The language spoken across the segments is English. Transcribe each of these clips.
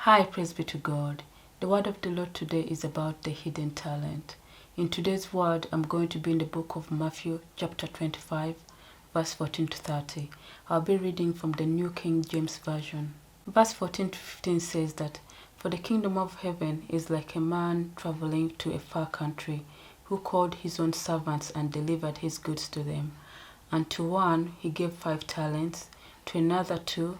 Hi, praise be to God. The word of the Lord today is about the hidden talent. In today's word, I'm going to be in the book of Matthew, chapter 25, verse 14 to 30. I'll be reading from the New King James Version. Verse 14 to 15 says that, "For the kingdom of heaven is like a man traveling to a far country, who called his own servants and delivered his goods to them. And to one he gave 5 talents, to another 2,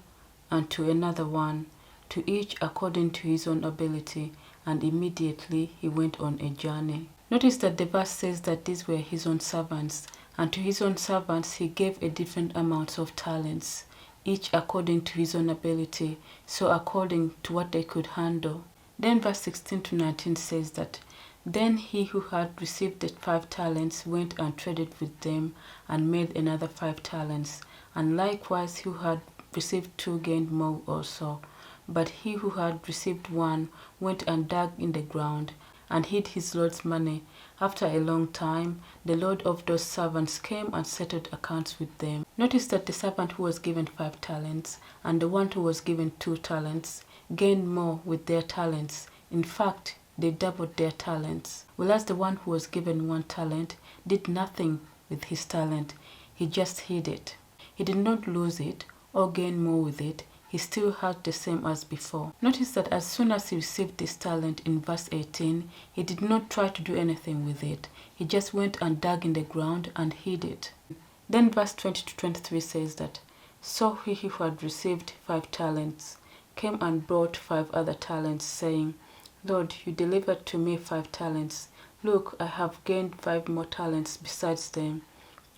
and to another 1, to each according to his own ability, and immediately he went on a journey." Notice that the verse says that these were his own servants, and to his own servants he gave a different amount of talents, each according to his own ability, so according to what they could handle. Then verse 16 to 19 says that, "Then he who had received the 5 talents went and traded with them and made another 5 talents, and likewise he who had received 2 gained more also. But he who had received 1 went and dug in the ground and hid his Lord's money. After a long time, the Lord of those servants came and settled accounts with them." Notice that the servant who was given 5 talents and the one who was given 2 talents gained more with their talents. In fact, they doubled their talents. Whereas the one who was given 1 talent did nothing with his talent. He just hid it. He did not lose it or gain more with it. He still had the same as before. Notice that as soon as he received this talent in verse 18, he did not try to do anything with it. He just went and dug in the ground and hid it. Then verse 20 to 23 says that, "So he who had received 5 talents came and brought 5 other talents, saying, Lord, you delivered to me 5 talents. Look, I have gained 5 more talents besides them."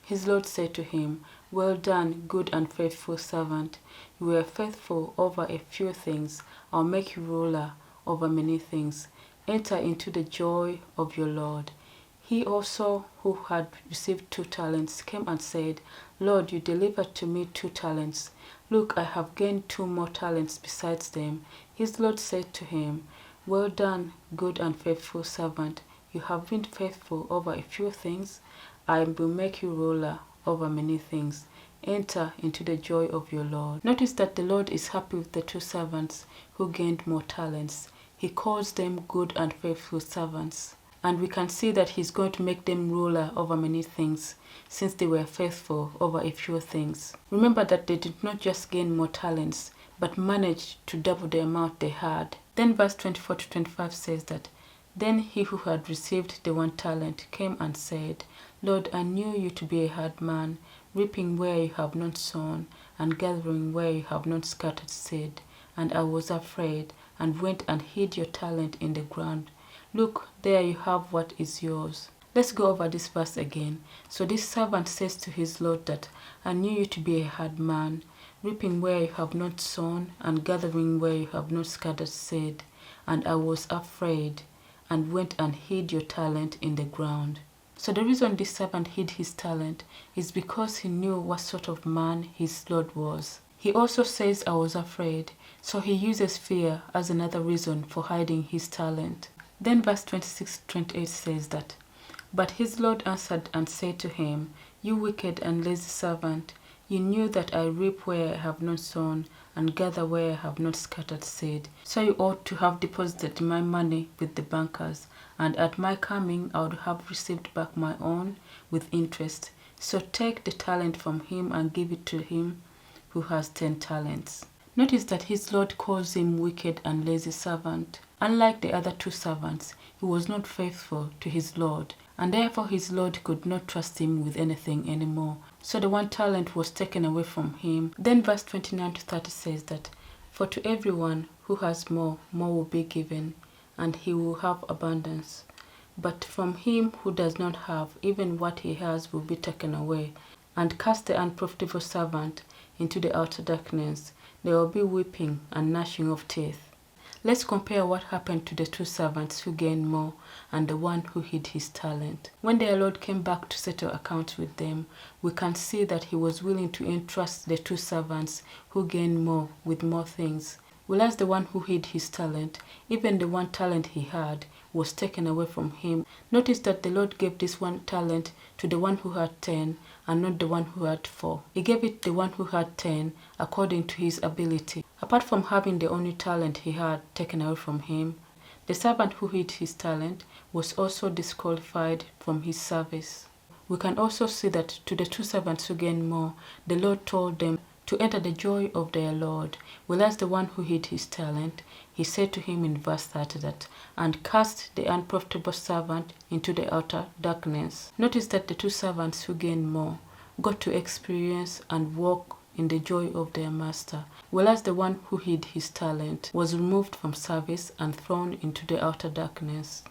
His Lord said to him, "Well done, good and faithful servant. You were faithful over a few things. I'll make you ruler over many things. Enter into the joy of your Lord." He also, who had received 2 talents, came and said, "Lord, you delivered to me 2 talents. Look, I have gained 2 more talents besides them." His Lord said to him, "Well done, good and faithful servant. You have been faithful over a few things. I will make you ruler over many things. Enter into the joy of your Lord." Notice that the Lord is happy with the 2 servants who gained more talents. He calls them good and faithful servants. And we can see that he's going to make them ruler over many things, since they were faithful over a few things. Remember that they did not just gain more talents, but managed to double the amount they had. Then verse 24 to 25 says that, "Then he who had received the 1 talent came and said, Lord, I knew you to be a hard man, reaping where you have not sown, and gathering where you have not scattered seed. And I was afraid, and went and hid your talent in the ground. Look, there you have what is yours." Let's go over this verse again. So this servant says to his Lord that, "I knew you to be a hard man, reaping where you have not sown, and gathering where you have not scattered seed. And I was afraid, and went and hid your talent in the ground." So the reason this servant hid his talent is because he knew what sort of man his Lord was. He also says, "I was afraid," so he uses fear as another reason for hiding his talent. Then verse 26 to 28 says that, "But his Lord answered and said to him, You wicked and lazy servant, you knew that I reap where I have not sown, and gather where I have not scattered seed. So you ought to have deposited my money with the bankers, and at my coming I would have received back my own with interest. So take the talent from him and give it to him who has 10 talents. Notice that his Lord calls him wicked and lazy servant. Unlike the other 2 servants, he was not faithful to his Lord, and therefore his Lord could not trust him with anything anymore. So the 1 talent was taken away from him. Then verse 29 to 30 says that, "For to everyone who has more, more will be given, and he will have abundance. But from him who does not have, even what he has will be taken away. And cast the unprofitable servant into the outer darkness. There will be weeping and gnashing of teeth." Let's compare what happened to the 2 servants who gained more and the one who hid his talent. When their Lord came back to settle accounts with them, we can see that he was willing to entrust the 2 servants who gained more with more things. Whereas the one who hid his talent, even the 1 talent he had, was taken away from him. Notice that the Lord gave this 1 talent to the one who had 10 and not the one who had 4. He gave it the one who had 10 according to his ability. Apart from having the only talent he had taken away from him, the servant who hid his talent was also disqualified from his service. We can also see that to the two servants who gained more, the Lord told them to enter the joy of their Lord, whereas the one who hid his talent, he said to him in verse 30 that, and cast the unprofitable servant into the outer darkness. Notice that the two servants who gained more got to experience and walk in the joy of their master, whereas the one who hid his talent was removed from service and thrown into the outer darkness.